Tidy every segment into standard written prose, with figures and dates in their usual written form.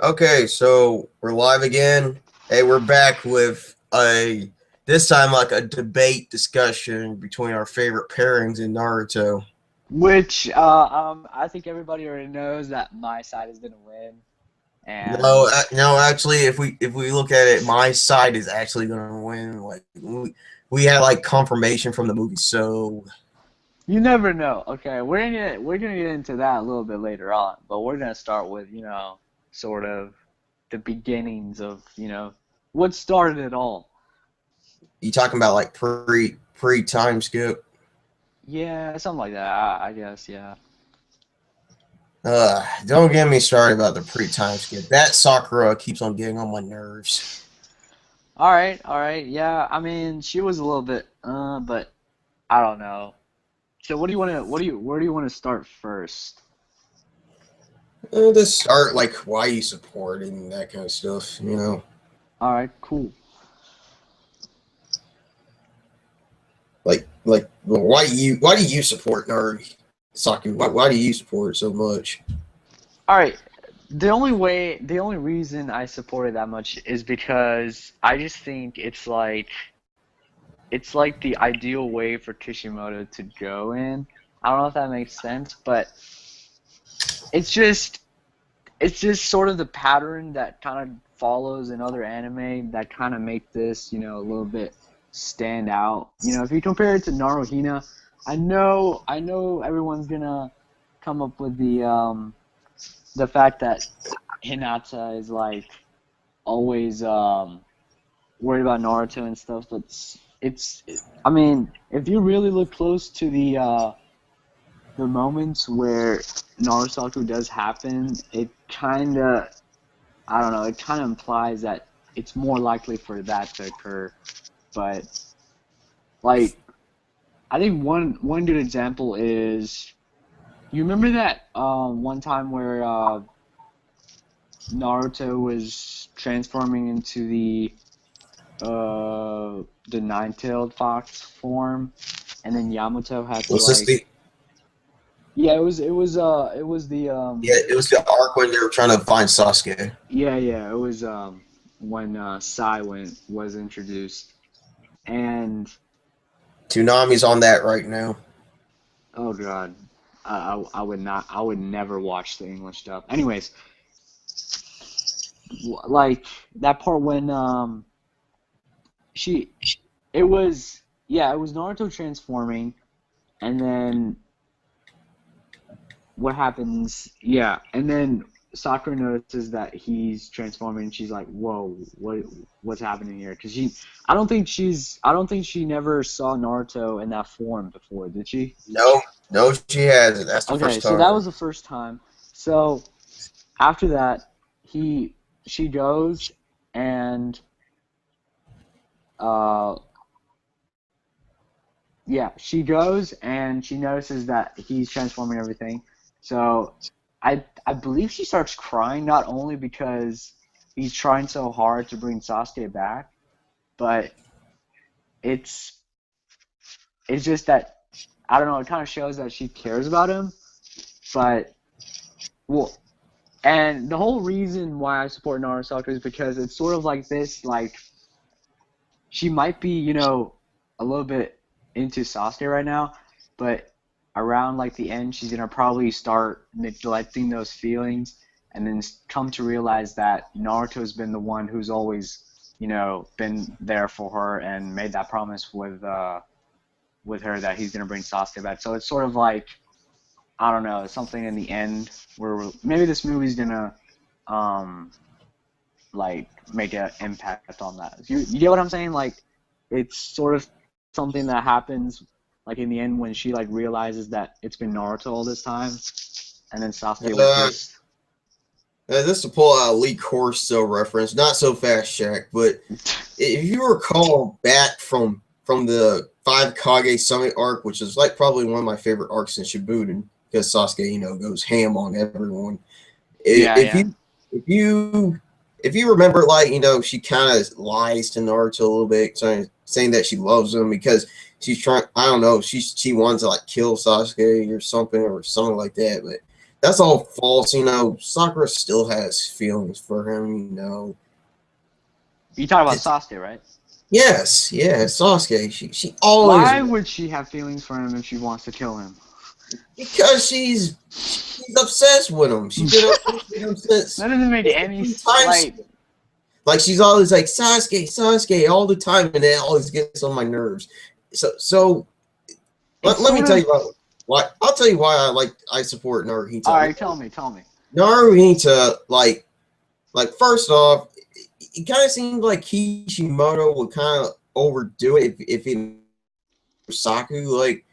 Okay, so we're live again. Hey, we're back with a this time like a debate discussion between our favorite pairings in Naruto. Which I think everybody already knows that my side is gonna win, No, and no, actually, if we look at it, my side is actually gonna win. Like we had like confirmation from the movie, so you never know. Okay, we're gonna get into that a little bit later on, but we're gonna start with sort of the beginnings of what started it all. you talking about like pre time skip. Yeah, something like that. I guess. Yeah. Don't get me started about the pre time skip. That Sakura keeps on getting on my nerves. All right. All right. Yeah. I mean, she was a little bit, but I don't know. So, what do you want to? Where do you want to start first? To start, like why you support and that kind of stuff, you know. All right. Cool. Well, why do you support NaruSaku? Why do you support it so much? All right. The only reason I support it that much is because I just think it's like the ideal way for Kishimoto to go in. I don't know if that makes sense, but it's just it's just sort of the pattern that kind of follows in other anime that kind of make this, a little bit stand out. If you compare it to NaruHina, I know everyone's gonna come up with the fact that Hinata is like always worried about Naruto and stuff, but I mean, if you really look close to the moments where Narusaku does happen, it kind of I don't know, it kind of implies that it's more likely for that to occur. But like, I think one good example is you remember that one time where Naruto was transforming into the nine-tailed fox form, and then Yamato had to Was this like, the yeah, it was the Yeah, it was the arc when they were trying to find Sasuke. yeah, it was when Sai was introduced, and Toonami's on that right now. oh god, I would not, I would never watch the English dub. Anyways, like that part when she, it was yeah, it was Naruto transforming, and then what happens? Yeah, and then Sakura notices that he's transforming, and she's like, "Whoa, what's happening here?" Because I don't think she never saw Naruto in that form before, did she? No, no, she hasn't. That's the Okay, first so that time. was the first time. So after that, he she goes and uh yeah, she goes and she notices that he's transforming everything. So I believe she starts crying not only because he's trying so hard to bring Sasuke back, but it's it's just that I don't know, it kind of shows that she cares about him, but well, and the whole reason why I support Naruto is because it's sort of like this, like she might be, a little bit into Sasuke right now, but around like the end, she's gonna probably start neglecting those feelings, and then come to realize that Naruto's been the one who's always, been there for her and made that promise with her that he's gonna bring Sasuke back. So it's sort of like I don't know, something in the end where maybe this movie's gonna um like make an impact on that. You get what I'm saying? Like it's sort of something that happens like in the end when she like realizes that it's been Naruto all this time, and then Sasuke was Uh, just this to pull out a Lee Corso reference, not so fast, Shaq, but if you recall back from the Five Kage Summit arc, which is like probably one of my favorite arcs in Shippuden, because Sasuke, goes ham on everyone. yeah, If yeah. you remember, like she kind of lies to Naruto a little bit, saying that she loves him because she's trying. I don't know. She wants to like kill Sasuke or something like that. But that's all false. Sakura still has feelings for him. You talking about It's, Sasuke, right? yes, Sasuke. She always Why would she have feelings for him if she wants to kill him? because she's obsessed with him. She's been obsessed with him since That doesn't make any times. Like she's always like Sasuke all the time, and it always gets on my nerves. So let me tell you about why. I'll tell you why I support NaruHina. All right, tell me. NaruHina, like first off, it kind of seems like Kishimoto would kind of overdo it if it was Saku. Like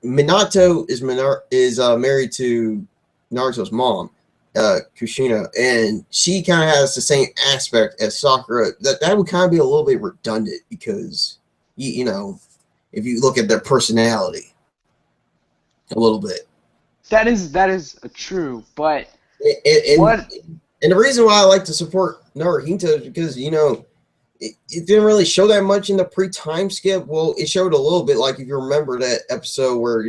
Minato is married to Naruto's mom, Kushina, and she kind of has the same aspect as Sakura. That would kind of be a little bit redundant because if you look at their personality a little bit. That is true, but what? And the reason why I like to support NaruHina is because it didn't really show that much in the pre-time skip. Well, it showed a little bit, like if you remember that episode where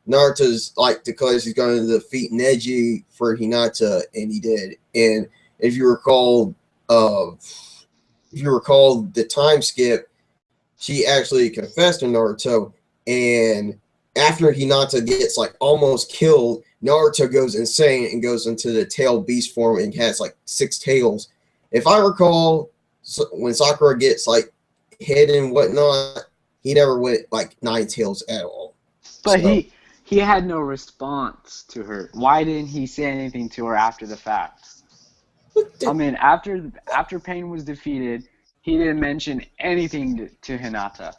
Naruto's declares he's going to defeat Neji for Hinata, and he did. And if you recall, the time skip, she actually confessed to Naruto, and after Hinata gets almost killed, Naruto goes insane and goes into the tail beast form and has 6 tails. If I recall, when Sakura gets hit and whatnot, he never went 9 tails at all. But so, he had no response to her. Why didn't he say anything to her after the fact? I mean, after Pain was defeated, he didn't mention anything to Hinata.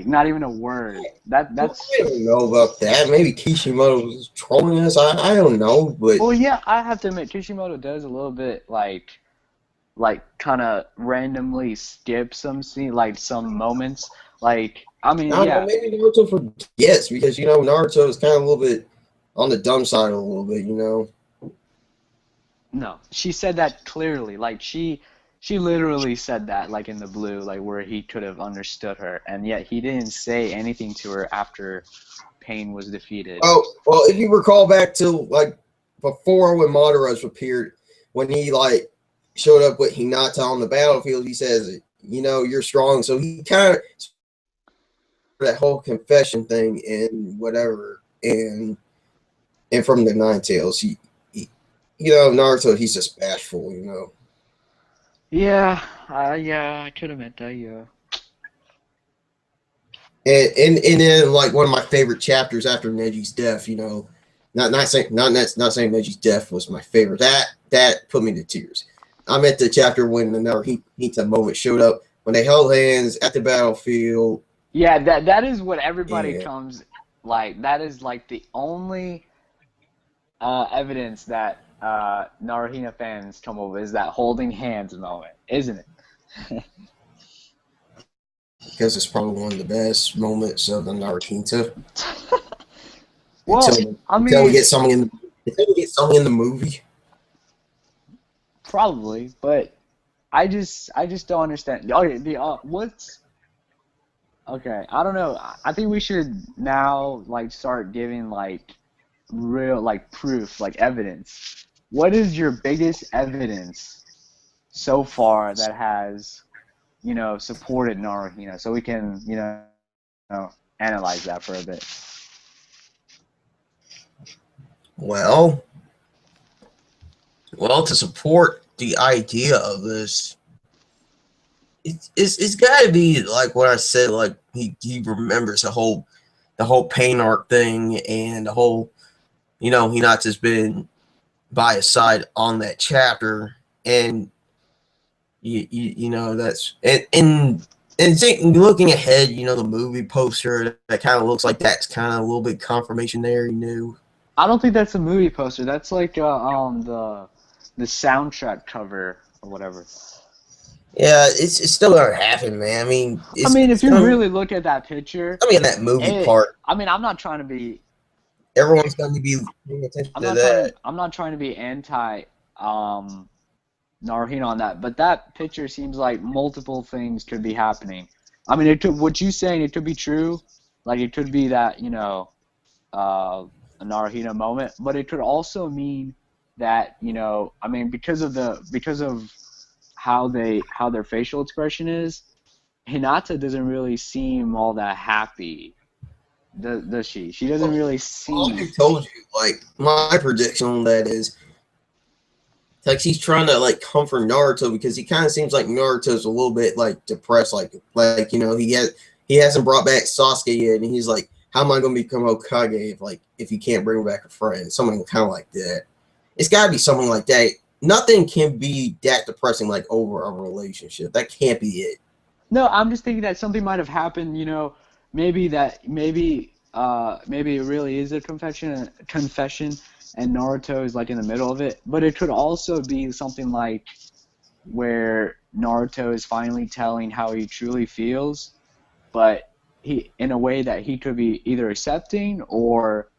Not even a word. That's. I don't know about that. Maybe Kishimoto was trolling us. I don't know, but. Well, yeah, I have to admit, Kishimoto does a little bit kind of randomly skip some scene, some moments. I mean, yeah. Maybe Naruto forgets because Naruto is kind of a little bit on the dumb side a little bit. No, she said that clearly. She literally said that, in the blue, where he could have understood her, and yet he didn't say anything to her after Pain was defeated. Oh, well, if you recall back to, before when Madara's appeared, when he, showed up with Hinata on the battlefield, he says, you're strong, so he kind of, that whole confession thing and whatever, and from the Nine Tails, he Naruto, he's just bashful, Yeah, I could have meant that, yeah. And then one of my favorite chapters after Neji's death, not saying Neji's death was my favorite. That put me to tears. I meant the chapter when the NaruHina moment showed up when they held hands at the battlefield. Yeah, that is what everybody comes that is the only evidence that NaruHina fans come over is that holding hands moment, isn't it? Because it's probably one of the best moments of the NaruHina. Well, until we get something in the movie. Probably, but I just don't understand. Okay, what's okay? I don't know. I think we should now start giving real proof, evidence. What is your biggest evidence so far that has supported NaruHina, so we can analyze that for a bit? Well, to support the idea of this, it's got to be what I said. He remembers the whole Pain arc thing and the whole, Hinata's been by his side on that chapter, and that's and looking ahead, the movie poster that kind of looks like that's kind of a little bit confirmation there. I don't think that's a movie poster. That's the soundtrack cover or whatever. Yeah, it's still gonna happen, man. I mean, if you really look at that picture, that movie part. I'm not trying to be. Everyone's going to be paying attention to that. I'm not trying to be anti NaruHina on that, but that picture seems like multiple things could be happening. I mean, what you saying, it could be true. It could be that a NaruHina moment, but it could also mean that, I mean, because of how their facial expression is, Hinata doesn't really seem all that happy, does she? She doesn't really Well, I seem. told you, like, my prediction on that is, like, she's trying to, like, comfort Naruto because he kind of seems like Naruto's a little bit, like, depressed, he hasn't brought back Sasuke yet, and he's like, how am I going to become Hokage if you can't bring back a friend? Something kind of like that. It's got to be something like that. Nothing can be that depressing, like, over a relationship. That can't be it. No, I'm just thinking that something might have happened. Maybe it really is a confession, and Naruto is like in the middle of it. But it could also be something like where Naruto is finally telling how he truly feels, but he in a way that he could be either accepting or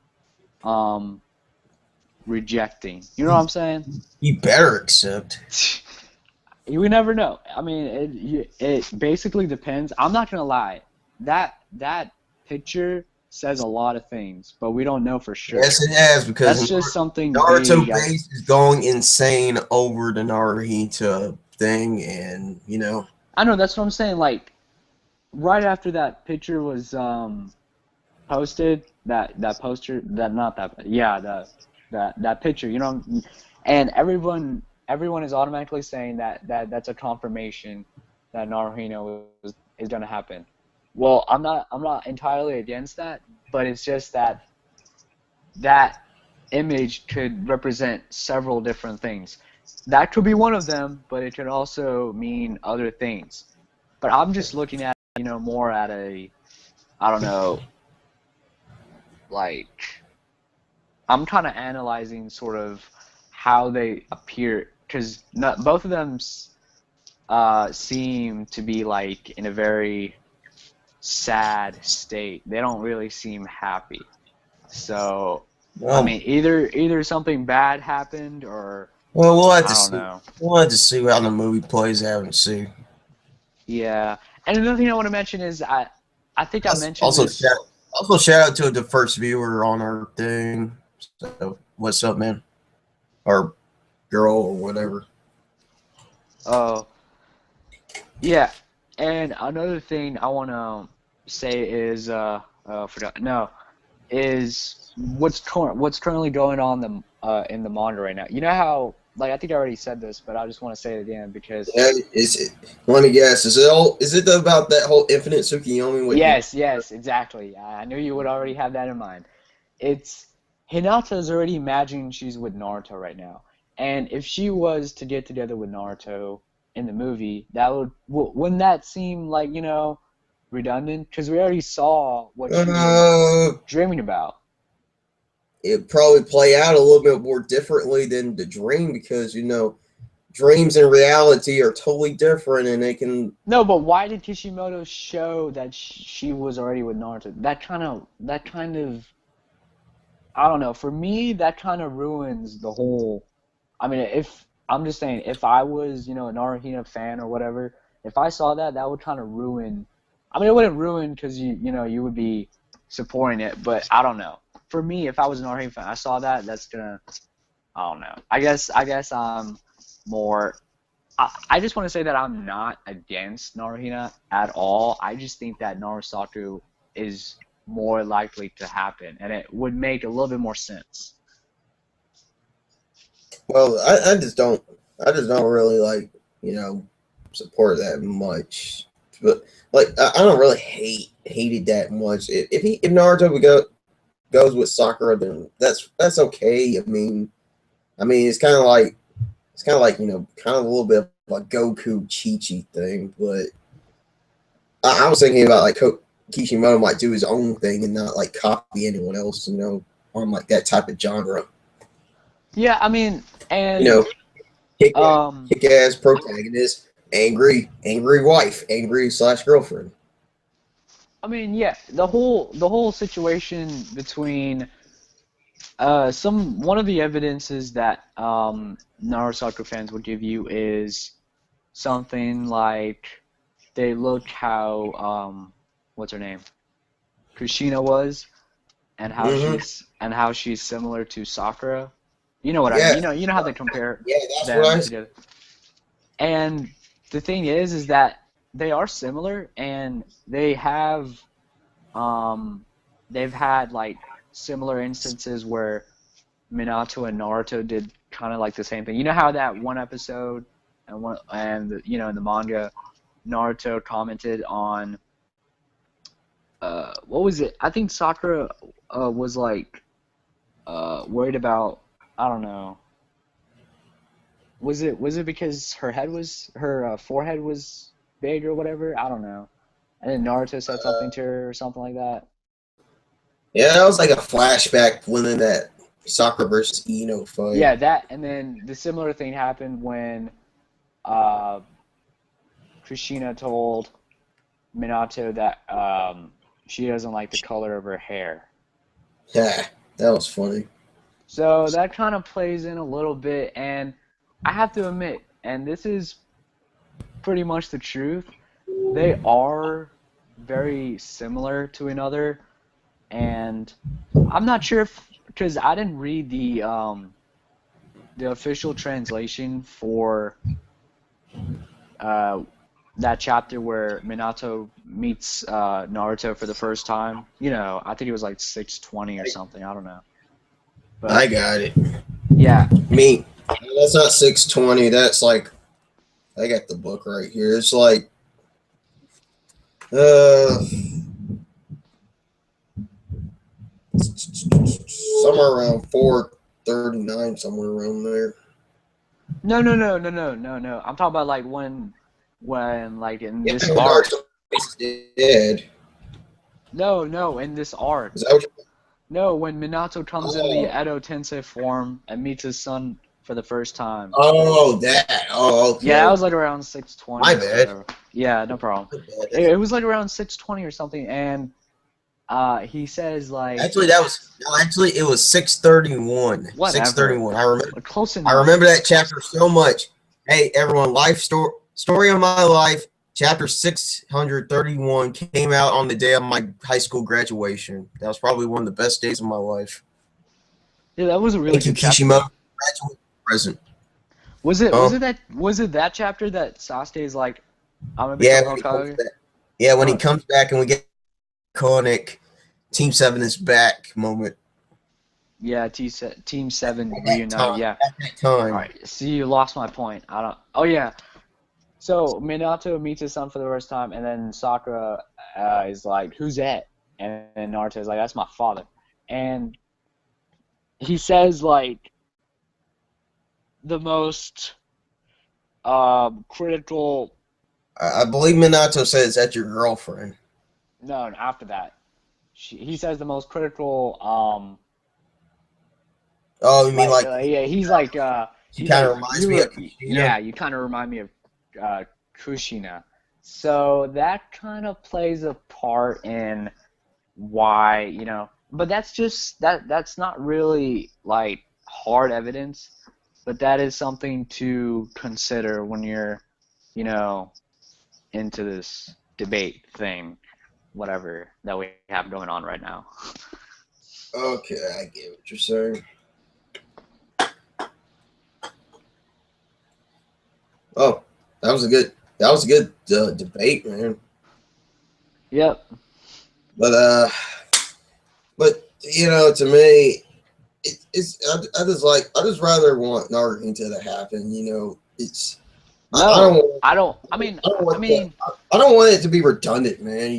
rejecting. You know what I'm saying? You better accept. We never know. I mean, it basically depends. I'm not gonna lie. That picture says a lot of things, but we don't know for sure. Yes, it has, because That's just something Naruto vague. base is going insane over the NaruHina thing, and I know that's what I'm saying. Like right after that picture was posted, that poster, that picture, and everyone is automatically saying that's a confirmation that NaruHina is going to happen. Well, I'm not entirely against that, but it's just that image could represent several different things. That could be one of them, but it could also mean other things. But I'm just looking at more at a, I don't know, like I'm kind of analyzing sort of how they appear, because both of them seem to be like in a very sad state. They don't really seem happy. So I well, mean, either something bad happened, or we'll have to I don't see. know. We'll have to see how the movie plays out and see. Yeah. And another thing I want to mention is I think I mentioned Also, this. shout out to the first viewer on our thing. So, what's up, man? Or girl, or whatever. Oh, yeah. And another thing I want to say is forgot. No, is what's currently going on in the manga right now. You know how, like, I think I already said this, but I just want to say it again because Yeah, is it? Let me guess. Is it about that whole Infinite Tsukiyomi with him? yes, exactly. I knew you would already have that in mind. It's Hinata's already imagining she's with Naruto right now, and if she was to get together with Naruto in the movie, wouldn't that seem like redundant? Because we already saw what she was Uh, dreaming about. It'd probably play out a little bit more differently than the dream, because dreams and reality are totally different, and they can. No, but why did Kishimoto show that she was already with Naruto? That kind of, I don't know. For me, that kind of ruins the whole. I mean, if I'm just saying, if I was, a NaruHina fan or whatever, if I saw that, that would kind of ruin. I mean, it wouldn't ruin because you would be supporting it, but I don't know. For me, if I was an NaruHina fan, I saw that, that's gonna. I don't know. I guess I'm more. I just want to say that I'm not against NaruHina at all. I just think that NaruSaku is more likely to happen, and it would make a little bit more sense. Well, I just don't. I just don't really support that much. But I don't really hate it that much. If Naruto goes with Sakura, then that's okay. I mean, it's kind of like kind of a little bit of a Goku Chi Chi thing. But I was thinking about Kishimoto might do his own thing and not like copy anyone else. On like that type of genre. Yeah, I mean, You and know, kick um, kick ass protagonist, angry wife, angry slash girlfriend. I mean, yeah, the whole situation between one of the evidences that NaruSaku fans will give you is something like they look how what's her name, Kushina was. and Mm-hmm. how she's similar to Sakura. You know what I Yeah. mean? You know how they compare Yeah, that's what them I. together. And the thing is that they are similar, and they've had like similar instances where Minato and Naruto did kind of like the same thing. You know how that one episode in the manga, Naruto commented on what was it? I think Sakura was like worried about, I don't know. Was it because her forehead was big or whatever? I don't know. And then Naruto said something to her or something like that. Yeah, that was like a flashback winning that Sakura versus Ino fight. Yeah, that, and then the similar thing happened when uh, Kushina told Minato that she doesn't like the color of her hair. Yeah, that was funny. So that kind of plays in a little bit, and I have to admit, and this is pretty much the truth, they are very similar to another, and I'm not sure if, because I didn't read the official translation for uh, that chapter where Minato meets Naruto for the first time. I think it was like 620 or something. I don't know. I But got it. yeah, Me, that's not 620. That's like I got the book right here. It's like uh somewhere around 439, somewhere around there. no, no, no, no, no, no, no. I'm talking about like when like in Yeah, this when arc. Naruto is dead. No, no, in this arc. Is that what you're No, when Minato comes in the Oh, Edo Tensei form and meets his son for the first time. oh, that. Oh, Yeah, okay, that was like okay. around My 620 or bad. whatever. Yeah, no problem. My bad. It was like around 620 or something, and he says like Actually, that was no. Actually, it was 631. Six thirty whatever, one. I remember. close I enough. remember that chapter so much. Hey, everyone! Story of my life. Chapter 631 came out on the day of my high school graduation. That was probably one of the best days of my life. Yeah, that was a really Thank you, good chapter. Kishimoto. Graduation present. Was it was Um, it that was it that chapter that Sasuke is like, I'm gonna yeah, become when he comes Hokage? back. Yeah, when he Oh, comes back and we get iconic Team Seven is back moment. yeah, Team Seven At that reunited. time. Yeah. At that All time. right. See, you lost my point. I don't. Oh yeah. So Minato meets his son for the first time, and then Sakura is like, "Who's that?" And then Naruto is like, "That's my father." And he says like the most critical. I believe Minato says that's your girlfriend. No, after that, he says the most critical. Oh, you mean Like like yeah, she he's kind of like reminds you me of were Christina? yeah, you kind of remind me of Kushina. So that kind of plays a part in why, but that's not really like hard evidence, but that is something to consider when you're, you know, into this debate thing, whatever that we have going on right now. Okay, I get what you're saying. Oh, that was a good debate, man. Yep. But to me, I just rather want NaruHina to happen. It's I don't No, want I don't. I mean, I don't I want that. mean, I don't want it to be redundant, man.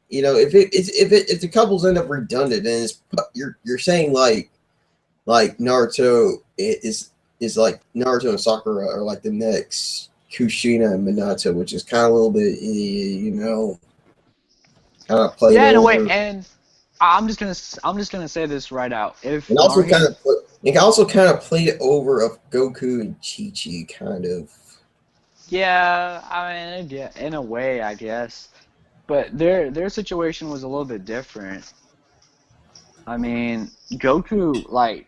If the couples end up redundant, then you're saying like Naruto is like Naruto and Sakura are like the next Kushina and Minato, which is kind of a little bit kind of played yeah, in a way, over, and I'm just gonna say this right out. If and also Naruhin, kind of played over of Goku and Chi Chi, kind of. yeah, I mean, yeah, in a way, I guess, but their situation was a little bit different. I mean, Goku, like,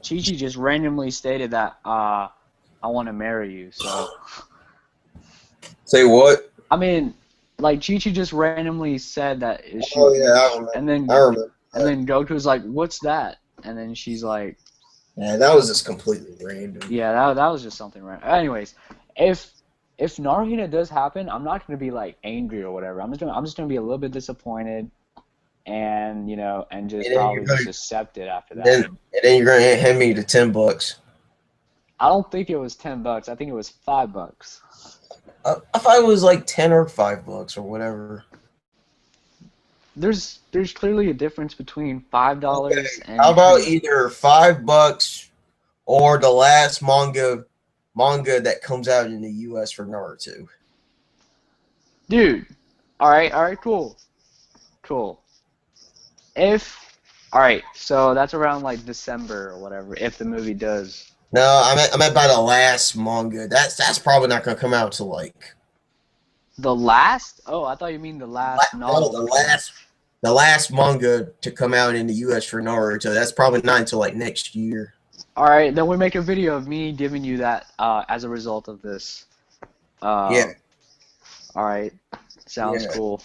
Chi-Chi just randomly stated that I want to marry you. So, Say what? I mean, like Chi-Chi just randomly said that she Oh yeah, I remember. and I then remember. And then Goku's like, "What's that?" And then she's like, Yeah, that was just completely random. "Yeah, that was just something random." Anyways, if NaruHina does happen, I'm not gonna be like angry or whatever. I'm just gonna be a little bit disappointed, and and just And then probably just accept it after that. then you're gonna hand me the $10. I don't think it was $10. I think it was $5. I thought it was like 10 or $5 or whatever. There's clearly a difference between Okay, $5 how and about either $5 or the last manga that comes out in the U.S. for Naruto? dude. All right, cool. All right, so that's around like December or whatever. If the movie does. No, I meant by the last manga. That's probably not gonna come out till like The last? Oh, I thought you mean the last no, novel. the last manga to come out in the U.S. for Naruto. That's probably not until like next year. All right, then we make a video of me giving you that as a result of this. Yeah, All right, sounds yeah. cool.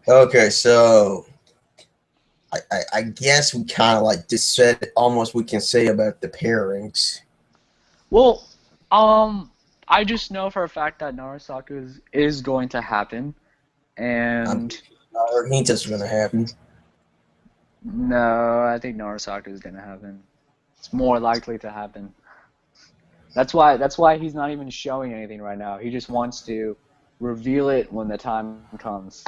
Okay, so I guess we kind of like just said almost we can say about the pairings. Well, I just know for a fact that NaruSaku is going to happen, I'm and Ain't just gonna happen. no, I think NaruSaku is going to happen. It's more likely to happen. That's why he's not even showing anything right now. He just wants to reveal it when the time comes.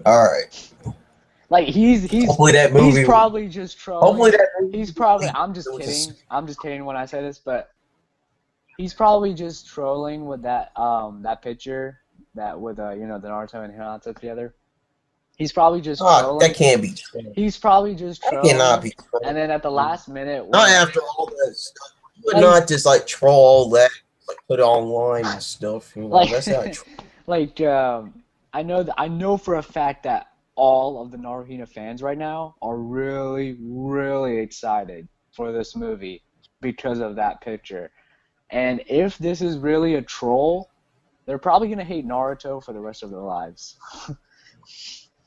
All right. Like Hopefully that movie. he's probably just trolling. Hopefully that movie. He's probably I'm just kidding. I'm just kidding when I say this, but he's probably just trolling with that picture that with the Naruto and Hinata together. He's probably just trolling. That can't be true. He's probably just That trolling. cannot be true. And then at the last minute, Not after all that stuff. You would not just like troll all that, like put it online and stuff. You know, like that's not true. like I know for a fact that all of the NaruHina fans right now are really, really excited for this movie because of that picture. And if this is really a troll, they're probably going to hate Naruto for the rest of their lives.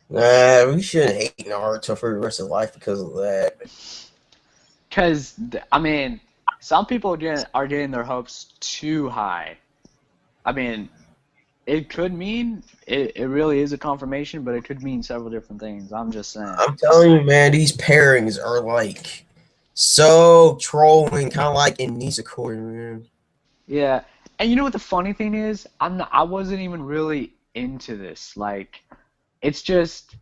Nah, we shouldn't hate Naruto for the rest of life because of that. Because, I mean, some people are getting their hopes too high. I mean, it could mean it really is a confirmation, but it could mean several different things. I'm just saying. I'm telling you, man, these pairings are like so trolling, kind of like in Nisekoi, man. Yeah, and you know what the funny thing is? I wasn't even really into this. Like, it's just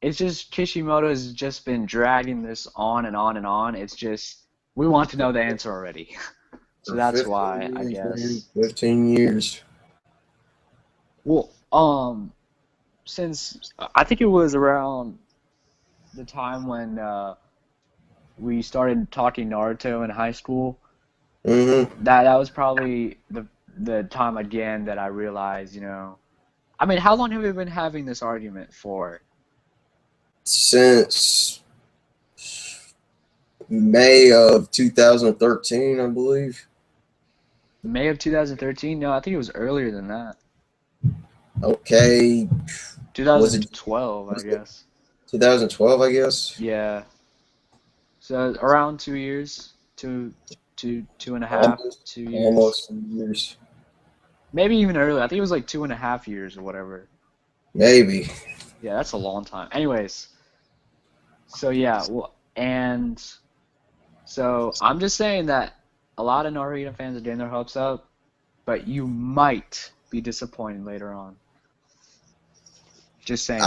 Kishimoto's just been dragging this on and on and on. It's just we want to know the answer already. So that's why, I guess. 15 years. Well, since I think it was around the time when we started talking Naruto in high school, Mm-hmm. that was probably the time again that I realized, I mean, how long have we been having this argument for? Since May of 2013, I believe. May of 2013? No, I think it was earlier than that. Okay. 2012, I guess. 2012, I guess. Yeah. So around 2 years, two and a half, 2 years. Almost 2 years. Maybe even earlier. I think it was like 2.5 years or whatever. Maybe. Yeah, that's a long time. Anyways, so yeah, well, and so I'm just saying that a lot of NaruHina fans are getting their hopes up, but you might be disappointed later on. Just saying.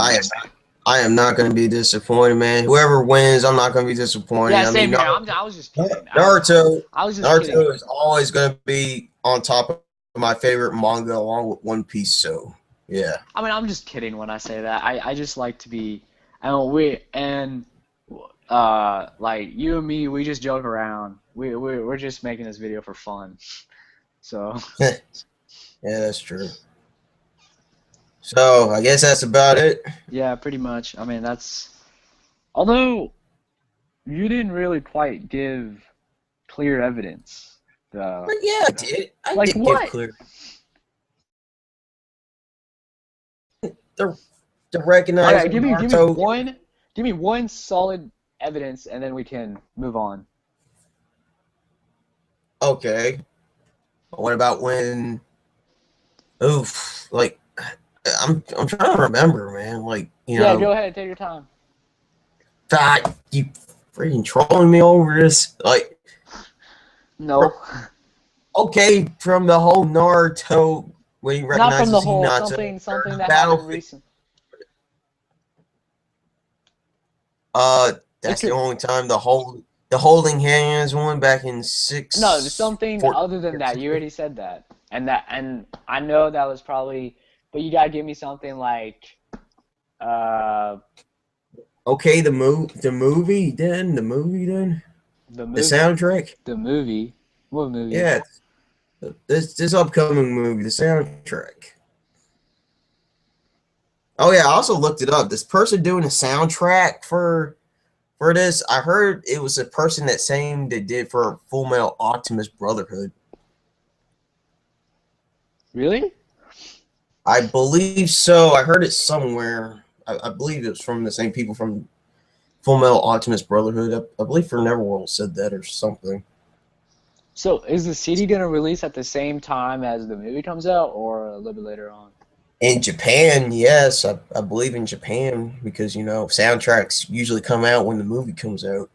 I am not going to be disappointed, man. Whoever wins, I'm not going to be disappointed. Yeah, same here. I was just kidding. Naruto kidding. is always going to be on top of my favorite manga along with One Piece, so yeah. I mean, I'm just kidding when I say that. I just like to be, like you and me, we just joke around. We're just making this video for fun. So. Yeah, that's true. So I guess that's about it. Yeah, pretty much. I mean, although you didn't really quite give clear evidence. But yeah, I did. I like did what? give clear. the recognized give me Naruto. one solid evidence, and then we can move on. Okay. What about when? Oof, like I'm trying to remember, man. Like Yeah, go ahead, take your time. God, you freaking trolling me over this. Like, No, okay, from the whole Naruto when he not from the recognizes whole Hinata, something that happened battlefield. recent. It That's the could only time the holding hands one back in no, there's something 14. other than that. You already said that, and I know that was probably, but you gotta give me something like uh Okay, the movie then the the movie soundtrack. the movie. What movie? Yeah, this upcoming movie, the soundtrack. Oh yeah, I also looked it up. This person doing the soundtrack for this, I heard it was a person that same that did for Full Metal Optimus Brotherhood. Really? I believe so. I heard it somewhere. I believe it was from the same people from Full Metal Optimus Brotherhood. I believe for Neverworld said that or something. So is the CD gonna release at the same time as the movie comes out, or a little bit later on? In Japan, yes, I believe in Japan because soundtracks usually come out when the movie comes out.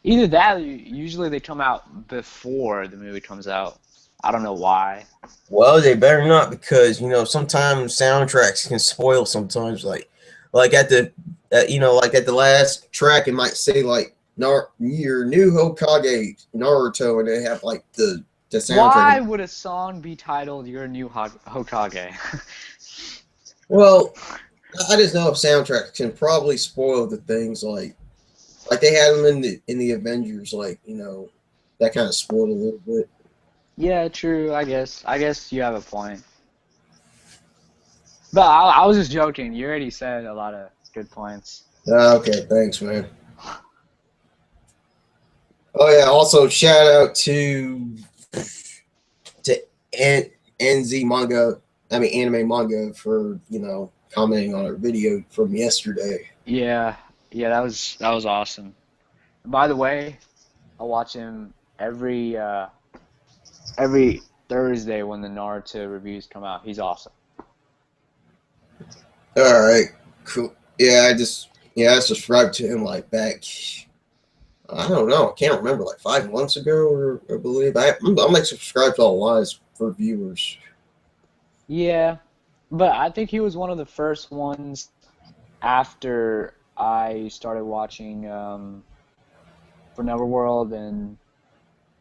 Either that, or usually they come out before the movie comes out. I don't know why. Well, they better not because sometimes soundtracks can spoil sometimes. Like at the like at the last track, it might say like your new Hokage Naruto, and they have like the Why soundtrack. would a song be titled "Your New Hokage"? Well, I just know if soundtracks can probably spoil the things like they had them in the Avengers, like that kind of spoiled a little bit. Yeah, true. I guess. I guess you have a point. But I was just joking. You already said a lot of good points. Okay, thanks, man. Oh yeah, also shout out to NZ manga, I mean anime manga for commenting on our video from yesterday. Yeah, yeah, that was awesome. By the way, I watch him every Thursday when the Naruto reviews come out. He's awesome. All right, cool. Yeah, I subscribed to him like back. I don't know. I can't remember, like 5 months ago, or I believe I'm like subscribed to all lives for viewers. Yeah, but I think he was one of the first ones after I started watching for Neverworld, and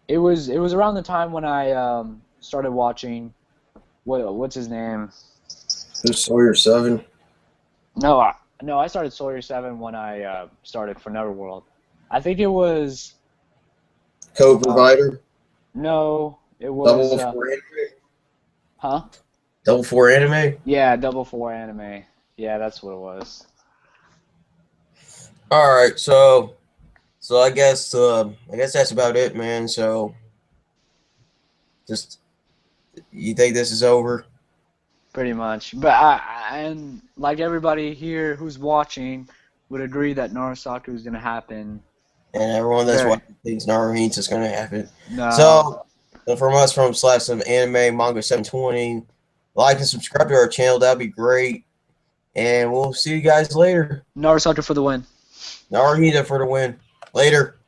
it was around the time when I started watching what's his name? There's Sawyer 7. No, I started Sawyer 7 when I started for Neverworld. I think it was uh, Co-provider. no, it was Double four anime. huh? Double four anime. Yeah, Double Four Anime. Yeah, that's what it was. All right, so I guess that's about it, man. So just you think this is over? Pretty much. But and like everybody here who's watching would agree that NaruSaku is gonna happen. And everyone that's Very watching thinks Naruhin's is gonna happen. no. So from us from Slash some anime manga 720, like and subscribe to our channel. That'd be great. And we'll see you guys later. NaruSaku for the win. Naruhina for the win. Later.